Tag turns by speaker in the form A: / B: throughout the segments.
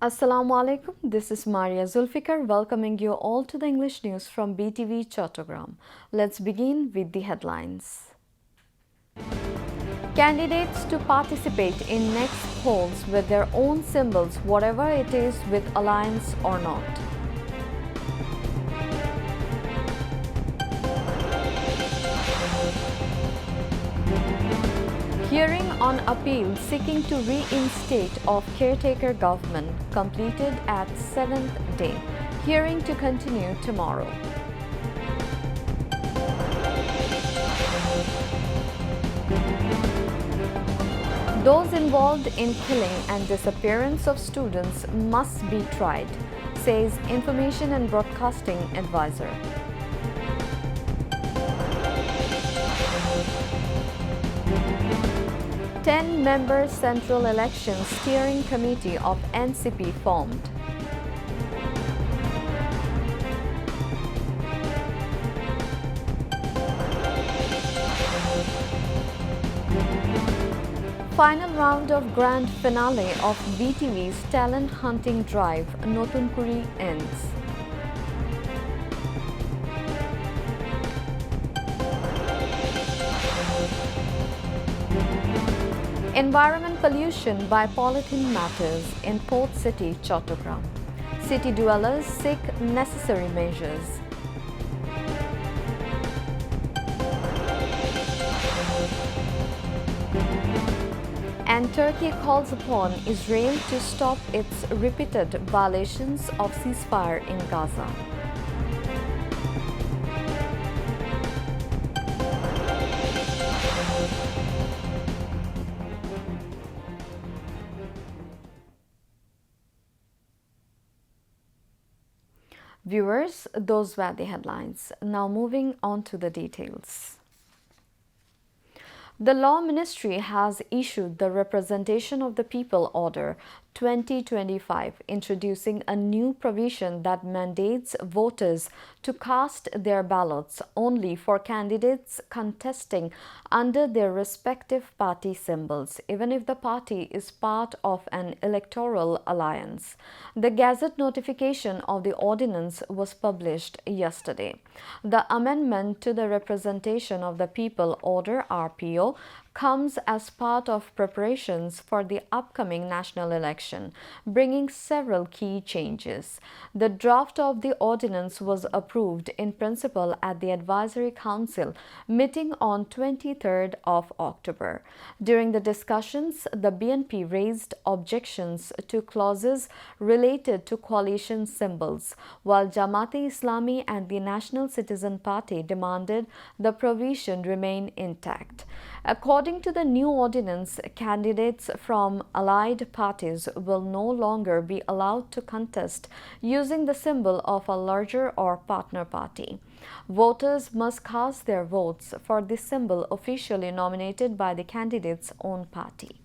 A: Assalamu alaikum. This is Maria Zulfikar welcoming you all to the English news from Btv-Chattogram. Let's begin with the headlines. Candidates to participate in next polls with their own symbols, whatever it is with alliance or not. Hearing on appeal seeking to reinstate of caretaker government completed at 7th day. Hearing to continue tomorrow. Those involved in killing and disappearance of students must be tried, says Information and Broadcasting Advisor. Ten-member Central Election Steering Committee of NCP formed. Final round of grand finale of BTV's talent hunting drive, Notunkuri ends. Environment pollution by polythene matters in Port City, Chattogram. City dwellers seek necessary measures. And Turkey calls upon Israel to stop its repeated violations of ceasefire in Gaza. Viewers, those were the headlines. Now moving on to the details. The Law Ministry has issued the Representation of the People Order 2025, introducing a new provision that mandates voters to cast their ballots only for candidates contesting under their respective party symbols, even if the party is part of an electoral alliance. The Gazette notification of the ordinance was published yesterday. The amendment to the Representation of the People Order (RPO) comes as part of preparations for the upcoming national election, bringing several key changes. The draft of the ordinance was approved in principle at the Advisory Council meeting on 23rd of October. During the discussions, the BNP raised objections to clauses related to coalition symbols, while Jamaat-e-Islami and the National Citizen Party demanded the provision remain intact. According to the new ordinance, candidates from allied parties will no longer be allowed to contest using the symbol of a larger or partner party. Voters must cast their votes for the symbol officially nominated by the candidate's own party.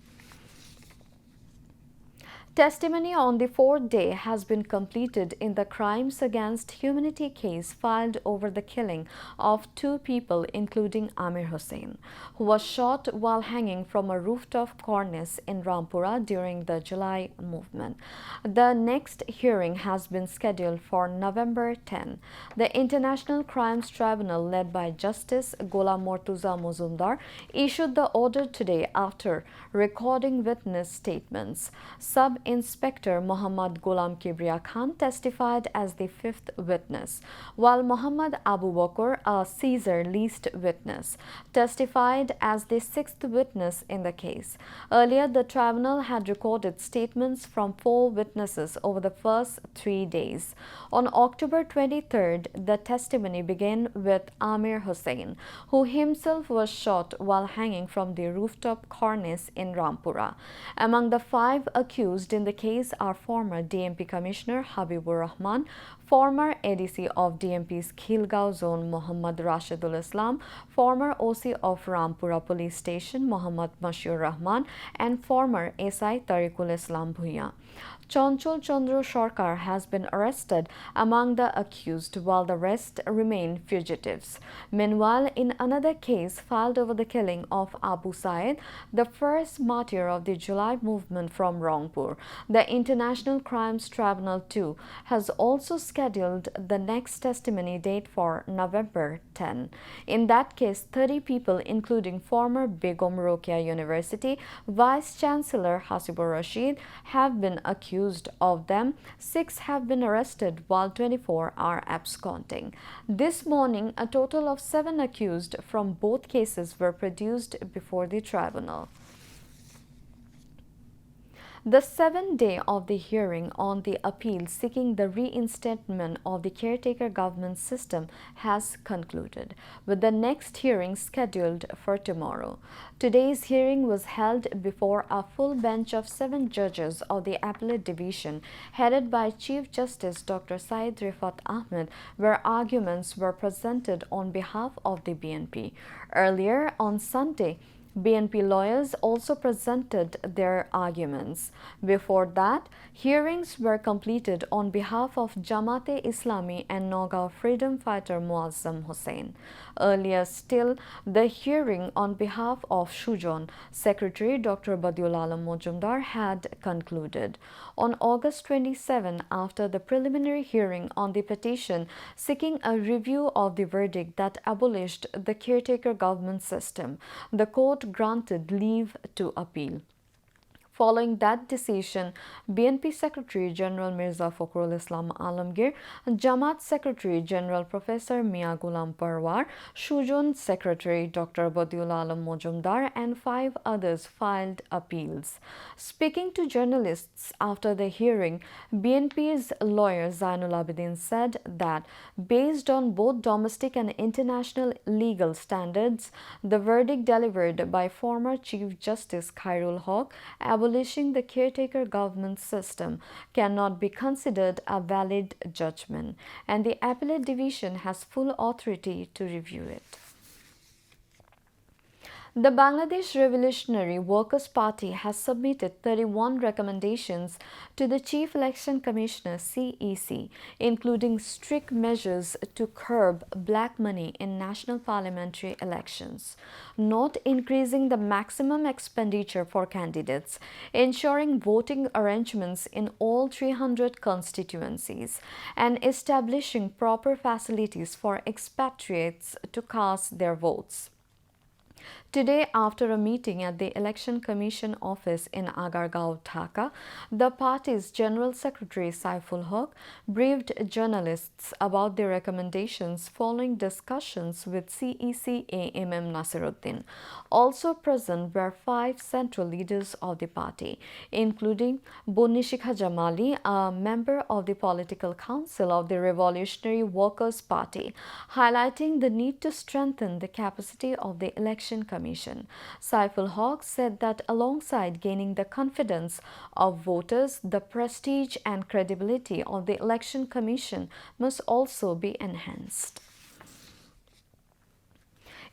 A: Testimony on the fourth day has been completed in the crimes against humanity case filed over the killing of two people, including Amir Hussain, who was shot while hanging from a rooftop cornice in Rampura during the July movement. The next hearing has been scheduled for November 10. The International Crimes Tribunal, led by Justice Gholam Mortuza Muzumdar, issued the order today after recording witness statements. Sub-Inspector Muhammad Ghulam Kibriya Khan testified as the fifth witness, while Muhammad Abu Bakr, a Caesar least witness, testified as the sixth witness in the case. Earlier, the tribunal had recorded statements from 4 witnesses over the first 3 days. On October 23rd, the testimony began with Amir Hussain, who himself was shot while hanging from the rooftop cornice in Rampura. Among the 5 accused in the case are former DMP Commissioner Habibur Rahman, former ADC of DMP's Khilgaon Zone Muhammad Rashidul Islam, former OC of Rampura Police Station Muhammad Mashur Rahman, and former SI Tariqul Islam Bhuiya. Chanchol Chandra Sarkar has been arrested among the accused, while the rest remain fugitives. Meanwhile, in another case filed over the killing of Abu Saeed, the first martyr of the July movement from Rangpur, the International Crimes Tribunal 2 has also scheduled the next testimony date for November 10. In that case, 30 people, including former Begum Rokeya University Vice Chancellor Hasibur Rashid, have been accused. Of them, 6 have been arrested while 24 are absconding. This morning, a total of 7 accused from both cases were produced before the tribunal. The 7th day of the hearing on the appeal seeking the reinstatement of the caretaker government system has concluded, with the next hearing scheduled for tomorrow. Today's hearing was held before a full bench of 7 judges of the Appellate Division, headed by Chief Justice Dr. Syed Rifat Ahmed, where arguments were presented on behalf of the BNP. Earlier on Sunday, BNP lawyers also presented their arguments. Before that, hearings were completed on behalf of Jamaat-e-Islami and Nagaon freedom fighter Muazzam Hussain. Earlier still, the hearing on behalf of Shujon Secretary Dr. Badiul Alam Mojumdar had concluded. On August 27, after the preliminary hearing on the petition seeking a review of the verdict that abolished the caretaker government system, the court granted leave to appeal. Following that decision, BNP Secretary General Mirza Fakhrul Islam Alamgir, Jamaat Secretary General Professor Mia Ghulam Parwar, Shujon Secretary Dr. Badiul Alam Mojumdar, and 5 others filed appeals. Speaking to journalists after the hearing, BNP's lawyer Zainul Abidin said that based on both domestic and international legal standards, the verdict delivered by former Chief Justice Khairul Haq abolishing the caretaker government system cannot be considered a valid judgment, and the Appellate Division has full authority to review it. The Bangladesh Revolutionary Workers' Party has submitted 31 recommendations to the Chief Election Commissioner (CEC), including strict measures to curb black money in national parliamentary elections, not increasing the maximum expenditure for candidates, ensuring voting arrangements in all 300 constituencies, and establishing proper facilities for expatriates to cast their votes. Today, after a meeting at the Election Commission office in Agargaon, Dhaka, the party's General Secretary Saiful Haq briefed journalists about the recommendations following discussions with CEC AMM Nasiruddin. Also present were 5 central leaders of the party, including Bonishikha Jamali, a member of the Political Council of the Revolutionary Workers' Party, highlighting the need to strengthen the capacity of the Election Commission. Saiful Haq said that alongside gaining the confidence of voters, the prestige and credibility of the Election Commission must also be enhanced.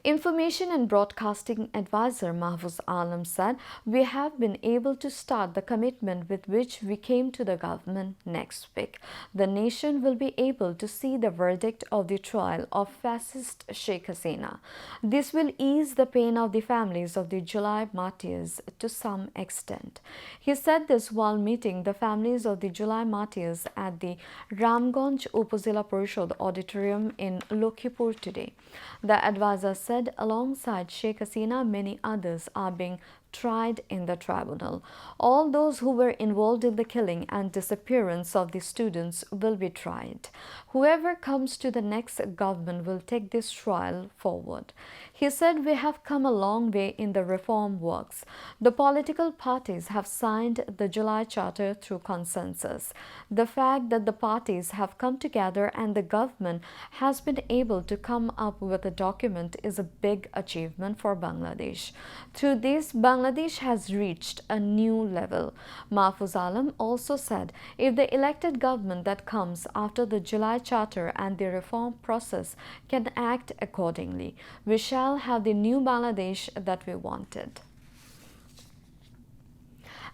A: Information and Broadcasting Advisor Mahfuz Alam said, "We have been able to start the commitment with which we came to the government next week. The nation will be able to see the verdict of the trial of fascist Sheikh Hasina. This will ease the pain of the families of the July martyrs to some extent." He said this while meeting the families of the July martyrs at the Ramganj Upazila Parishad Auditorium in Lokhipur today. The advisor said alongside Sheikh Hasina, many others are being tried in the tribunal. All those who were involved in the killing and disappearance of the students will be tried. Whoever comes to the next government will take this trial forward. He said, "We have come a long way in the reform works. The political parties have signed the July Charter through consensus. The fact that the parties have come together and the government has been able to come up with a document is a big achievement for Bangladesh. Through this, Bangladesh has reached a new level." Mahfuz Alam also said, "If the elected government that comes after the July Charter and the reform process can act accordingly, we shall have the new Bangladesh that we wanted."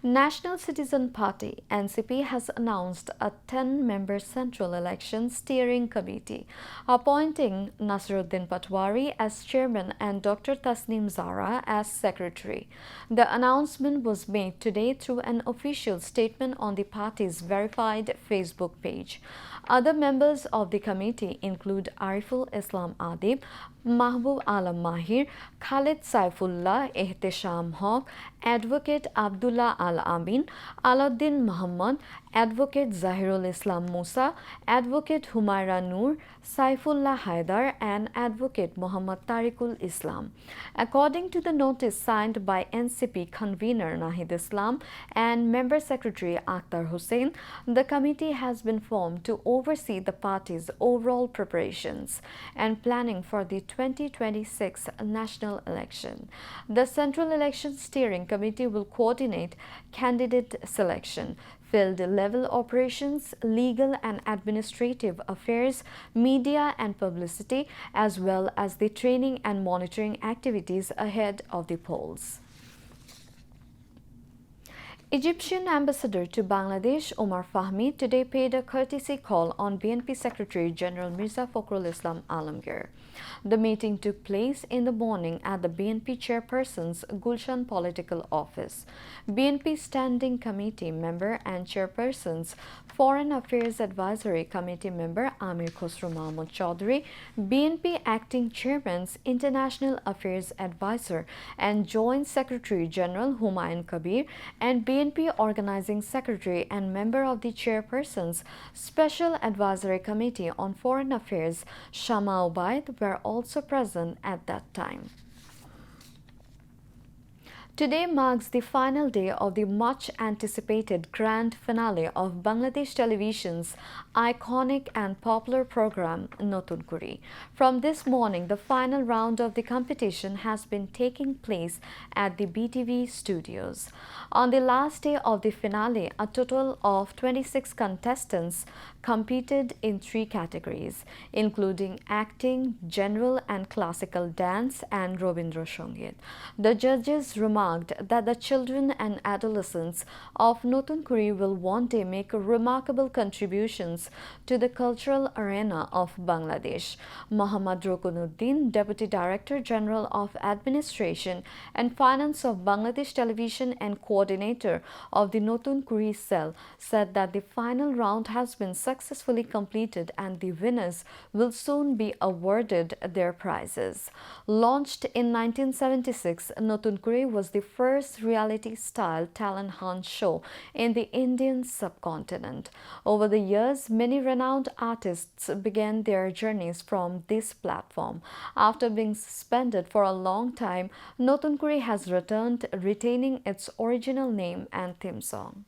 A: National Citizen Party (NCP) has announced a 10-member Central Election Steering Committee, appointing Nasruddin Patwari as chairman and Dr. Tasneem Zara as secretary. The announcement was made today through an official statement on the party's verified Facebook page. Other members of the committee include Ariful Islam Adib, Mahbub Alam Mahir, Khalid Saifullah Ehtesham Haq, Advocate Abdullah Al Amin, Alauddin Muhammad, Advocate Zahirul Islam Musa, Advocate Humaira Noor, Saifullah Haidar, and Advocate Muhammad Tariqul Islam. According to the notice signed by NCP convener Nahid Islam and member secretary Akhtar Hussain, the committee has been formed to oversee the party's overall preparations and planning for the 2026 national election. The Central Election Steering Committee will coordinate candidate selection, field-level operations, legal and administrative affairs, media and publicity, as well as the training and monitoring activities ahead of the polls. Egyptian ambassador to Bangladesh Omar Fahmy today paid a courtesy call on BNP Secretary General Mirza Fakhrul Islam Alamgir. The meeting took place in the morning at the BNP chairperson's Gulshan political office. BNP Standing Committee member and chairperson's Foreign Affairs Advisory Committee member Amir Khosrow Mahmood Chaudhry, BNP Acting Chairman's International Affairs Advisor and Joint Secretary General Humayun Kabir, and BNP Organizing Secretary and member of the Chairperson's Special Advisory Committee on Foreign Affairs, Shama Ubaid, were also present at that time. Today marks the final day of the much-anticipated grand finale of Bangladesh Television's iconic and popular program Notun Kuri. From this morning, the final round of the competition has been taking place at the BTV studios. On the last day of the finale, a total of 26 contestants competed in 3 categories, including acting, general and classical dance, and Robindra Songit. The judges remarked that the children and adolescents of Notun Kuri will one day make remarkable contributions to the cultural arena of Bangladesh. Muhammad Rokunuddin, Deputy Director General of Administration and Finance of Bangladesh Television and coordinator of the Notun Kuri cell, said that the final round has been successfully completed and the winners will soon be awarded their prizes. Launched in 1976, Notun Kuri was the first reality-style talent hunt show in the Indian subcontinent. Over the years, many renowned artists began their journeys from this platform. After being suspended for a long time, Notun Kuri has returned, retaining its original name and theme song.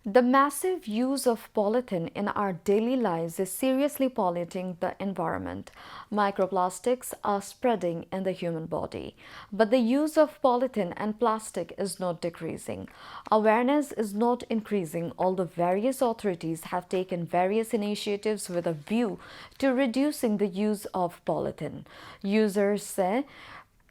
A: The massive use of polythene in our daily lives is seriously polluting the environment. Microplastics are spreading in the human body. But the use of polythene and plastic is not decreasing. Awareness is not increasing, although various authorities have taken various initiatives with a view to reducing the use of polythene. Users say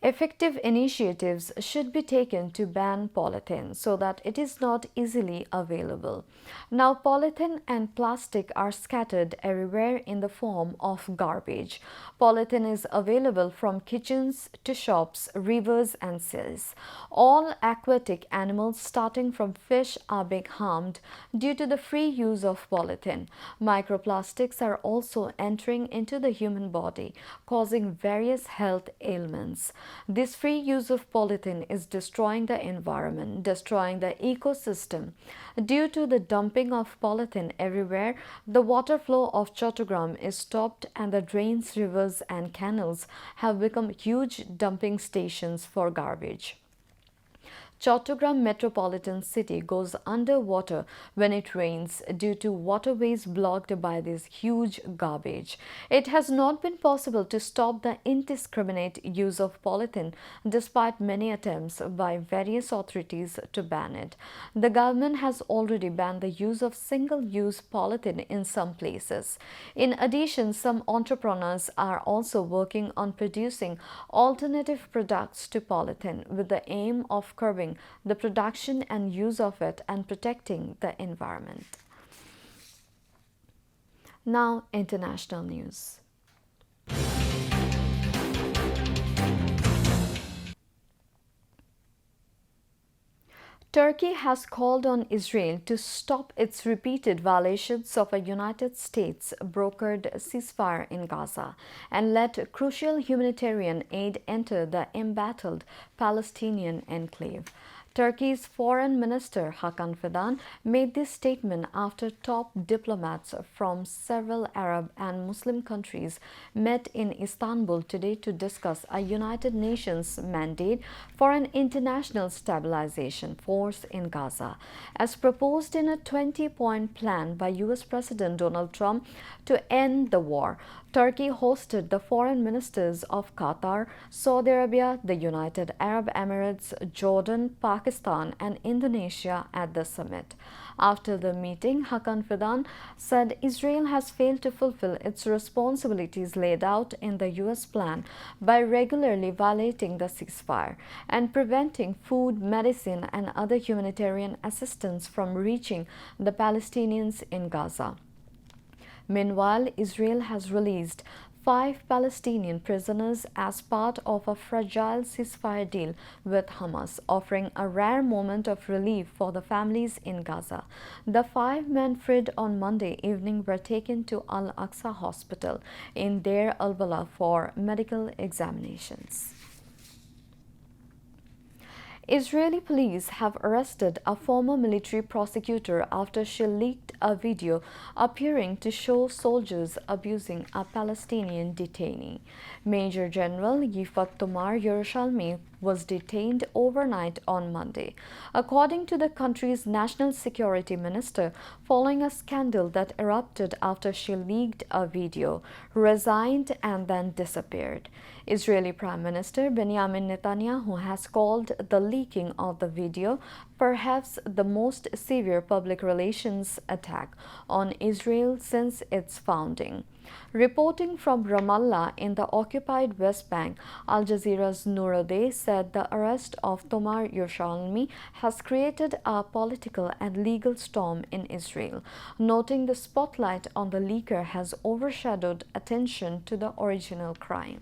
A: effective initiatives should be taken to ban polythene so that it is not easily available. Now, polythene and plastic are scattered everywhere in the form of garbage. Polythene is available from kitchens to shops, rivers and seas. All aquatic animals, starting from fish, are being harmed due to the free use of polythene. Microplastics are also entering into the human body, causing various health ailments. This free use of polythene is destroying the environment, destroying the ecosystem. Due to the dumping of polythene everywhere, the water flow of Chattogram is stopped and the drains, rivers and canals have become huge dumping stations for garbage. Chattogram metropolitan city goes underwater when it rains due to waterways blocked by this huge garbage. It has not been possible to stop the indiscriminate use of polythene despite many attempts by various authorities to ban it. The government has already banned the use of single-use polythene in some places. In addition, some entrepreneurs are also working on producing alternative products to polythene with the aim of curbing preserving the production and use of it and protecting the environment. Now, international news. Turkey has called on Israel to stop its repeated violations of a United States brokered ceasefire in Gaza and let crucial humanitarian aid enter the embattled Palestinian enclave. Turkey's Foreign Minister Hakan Fidan made this statement after top diplomats from several Arab and Muslim countries met in Istanbul today to discuss a United Nations mandate for an international stabilization force in Gaza, as proposed in a 20-point plan by US President Donald Trump to end the war. Turkey hosted the foreign ministers of Qatar, Saudi Arabia, the United Arab Emirates, Jordan, Pakistan, and Indonesia at the summit. After the meeting, Hakan Fidan said Israel has failed to fulfill its responsibilities laid out in the US plan by regularly violating the ceasefire and preventing food, medicine, and other humanitarian assistance from reaching the Palestinians in Gaza. Meanwhile, Israel has released 5 Palestinian prisoners as part of a fragile ceasefire deal with Hamas, offering a rare moment of relief for the families in Gaza. The 5 men freed on Monday evening were taken to Al-Aqsa Hospital in Deir al-Balah for medical examinations. Israeli police have arrested a former military prosecutor after she leaked a video appearing to show soldiers abusing a Palestinian detainee. Major General Yifat Tomar Yerushalmi was detained overnight on Monday, according to the country's national security minister, following a scandal that erupted after she leaked a video, resigned and then disappeared. Israeli Prime Minister Benjamin Netanyahu has called the leaking of the video perhaps the most severe public relations attack on Israel since its founding. Reporting from Ramallah in the occupied West Bank, Al Jazeera's Nuruddin said the arrest of Tomar Yerushalmi has created a political and legal storm in Israel, noting the spotlight on the leaker has overshadowed attention to the original crime.